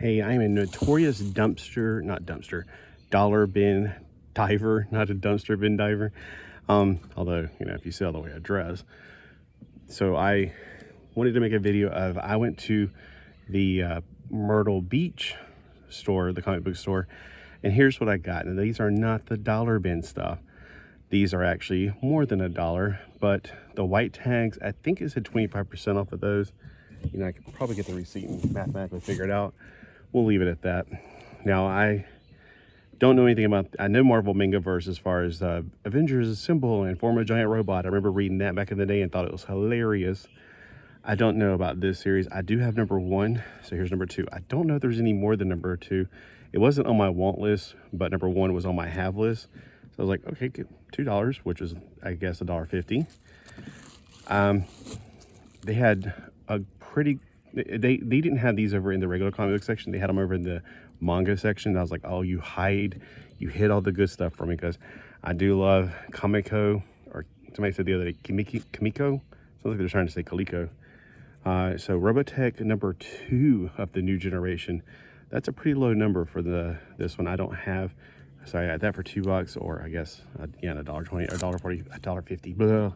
Hey, I'm a notorious dollar bin diver, not a dumpster bin diver. Although, if you see all the way I dress. So I wanted to make a video of, I went to the Myrtle Beach store, the comic book store, and here's what I got. And these are not the dollar bin stuff. These are actually more than $1, but the white tags, I think it said 25% off of those. I could probably get the receipt and mathematically figure it out. We'll leave it at that. Now, I don't know anything about, I know Marvel Mangaverse as far as Avengers Assemble and Form a Giant Robot. I remember reading that back in the day and thought it was hilarious. I don't know about this series. I do have number 1, so here's number 2. I don't know if there's any more than number 2. It wasn't on my want list, but number 1 was on my have list. So I was like, okay, $2, which was, I guess, $1.50. They had a pretty, they didn't have these over in the regular comic book section. They had them over in the manga section. And I was like, oh, you hid all the good stuff for me, because I do love Kamiko, or somebody said the other day, Kamiko. Sounds like they're trying to say Kaliko. So Robotech number 2 of the new generation. That's a pretty low number for this one. I don't have, so I got that for $2, or I guess, again, $1.20, $1.40, $1.50. Blah.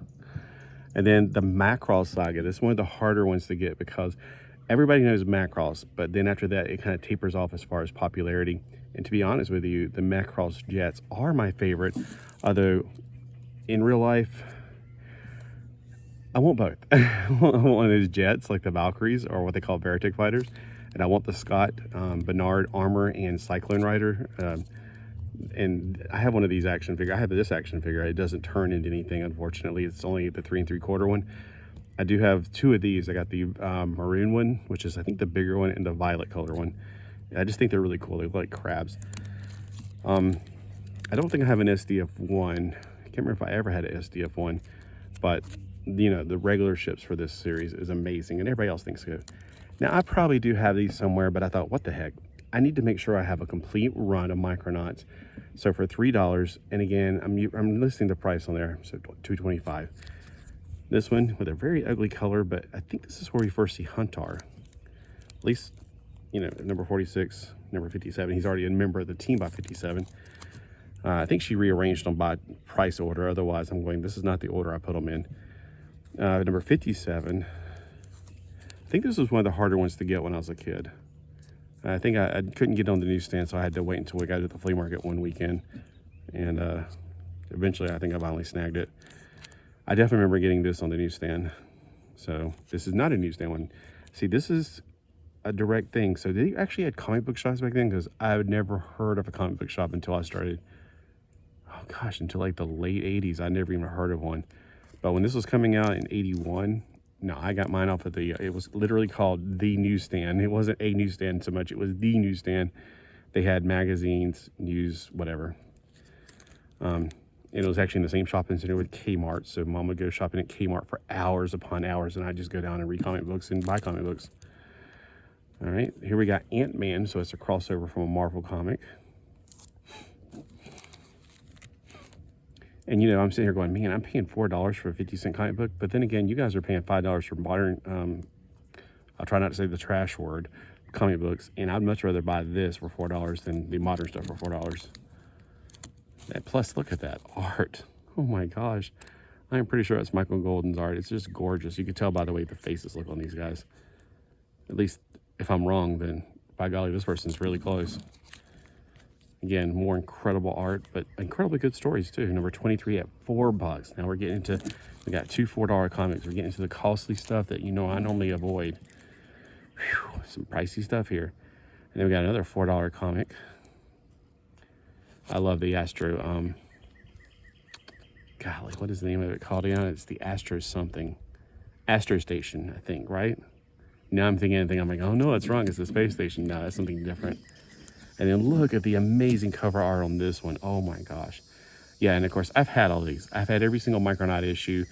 And then the Macross Saga. This is one of the harder ones to get, because everybody knows Macross, but then after that, it kind of tapers off as far as popularity. And to be honest with you, the Macross jets are my favorite, although in real life, I want both. I want one of those jets, like the Valkyries, or what they call Veritic fighters. And I want the Scott Bernard armor and Cyclone Rider. And I have one of these action figures. I have this action figure. It doesn't turn into anything, unfortunately. It's only the 3 3/4 one. I do have 2 of these. I got the maroon one, which is, I think, the bigger one, and the violet color one. I just think they're really cool. They look like crabs. I don't think I have an SDF1. I can't remember if I ever had an SDF1, but the regular ships for this series is amazing, and everybody else thinks so. Now, I probably do have these somewhere, but I thought, what the heck? I need to make sure I have a complete run of Micronauts. So for $3, and again, I'm listing the price on there, so $2.25. This one with a very ugly color, but I think this is where we first see Huntar. At least, number 46, number 57. He's already a member of the team by 57. I think she rearranged them by price order. Otherwise, I'm going, this is not the order I put them in. Number 57. I think this was one of the harder ones to get when I was a kid. I think I couldn't get on the newsstand, so I had to wait until we got to the flea market one weekend. And eventually, I think I finally snagged it. I definitely remember getting this on the newsstand. So this is not a newsstand one. See, this is a direct thing. So they actually had comic book shops back then? Because I had never heard of a comic book shop until I started, oh gosh, until like the late 80s. I never even heard of one. But when this was coming out in 81, no, I got mine off of it was literally called The Newsstand. It wasn't a newsstand so much, it was The Newsstand. They had magazines, news, whatever. And it was actually in the same shopping center with Kmart. So Mom would go shopping at Kmart for hours upon hours, and I'd just go down and read comic books and buy comic books. All right, here we got Ant-Man. So it's a crossover from a Marvel comic. And I'm sitting here going, man, I'm paying $4 for a 50-cent comic book. But then again, you guys are paying $5 for modern, I'll try not to say the trash word, comic books. And I'd much rather buy this for $4 than the modern stuff for $4. And plus, look at that art. Oh my gosh. I'm pretty sure that's Michael Golden's art. It's just gorgeous. You can tell by the way the faces look on these guys. At least if I'm wrong, then by golly, this person's really close. Again, more incredible art, but incredibly good stories too. Number 23 at $4. Now we're getting into, we got 2 $4 comics. We're getting into the costly stuff that I normally avoid. Whew, some pricey stuff here. And then we got another $4 comic. I love the Astro, golly, what is the name of it called again? It's the Astro something. Astro Station, I think, right? Now I'm thinking anything, I'm like, oh no, it's wrong, it's the space station. No, that's something different. And then look at the amazing cover art on this one. Oh my gosh. Yeah, and of course, I've had all these. I've had every single Micronaut issue.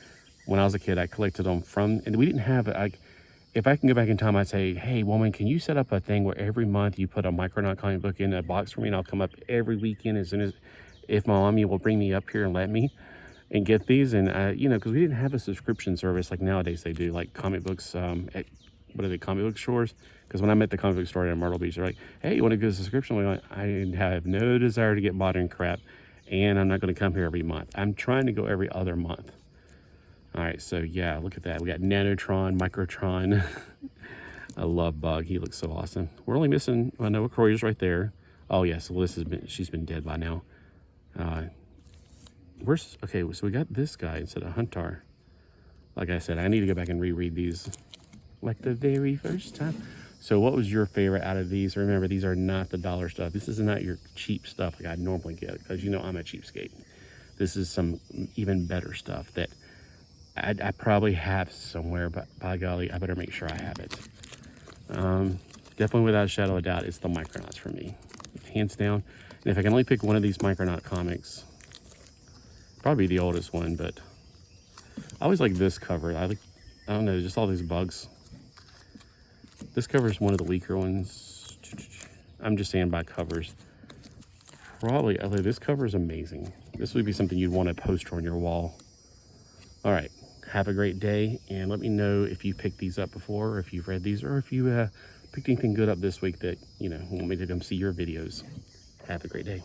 When I was a kid, I collected them and we didn't have, if I can go back in time, I'd say, hey, woman, can you set up a thing where every month you put a Micronaut comic book in a box for me, and I'll come up every weekend as soon as, if my mommy will bring me up here and let me, and get these. And, because we didn't have a subscription service like nowadays they do, like comic books, at, what are they, comic book stores? Because when I met the comic book store in Myrtle Beach, they're like, hey, you want to get a subscription? I'm like, I have no desire to get modern crap, and I'm not going to come here every month. I'm trying to go every other month. All right, so yeah, look at that. We got Nanotron, Microtron. I love Bug. He looks so awesome. We're only missing Noah Croyer's right there. Oh yeah, so she's been dead by now. Okay, so we got this guy instead of Huntar. Like I said, I need to go back and reread these like the very first time. So what was your favorite out of these? Remember, these are not the dollar stuff. This is not your cheap stuff like I normally get, because you know I'm a cheapskate. This is some even better stuff that I probably have somewhere, but by golly, I better make sure I have it. Definitely without a shadow of a doubt, it's the Micronauts for me, hands down. And if I can only pick one of these Micronaut comics, probably the oldest one, but I always like this cover. I don't know, just all these bugs. This cover is one of the weaker ones. I'm just saying by covers. Probably, although this cover is amazing. This would be something you'd want to poster on your wall. All right, have a great day, and let me know if you picked these up before, or if you've read these, or if you picked anything good up this week that, you know, want me to come see your videos. Have a great day.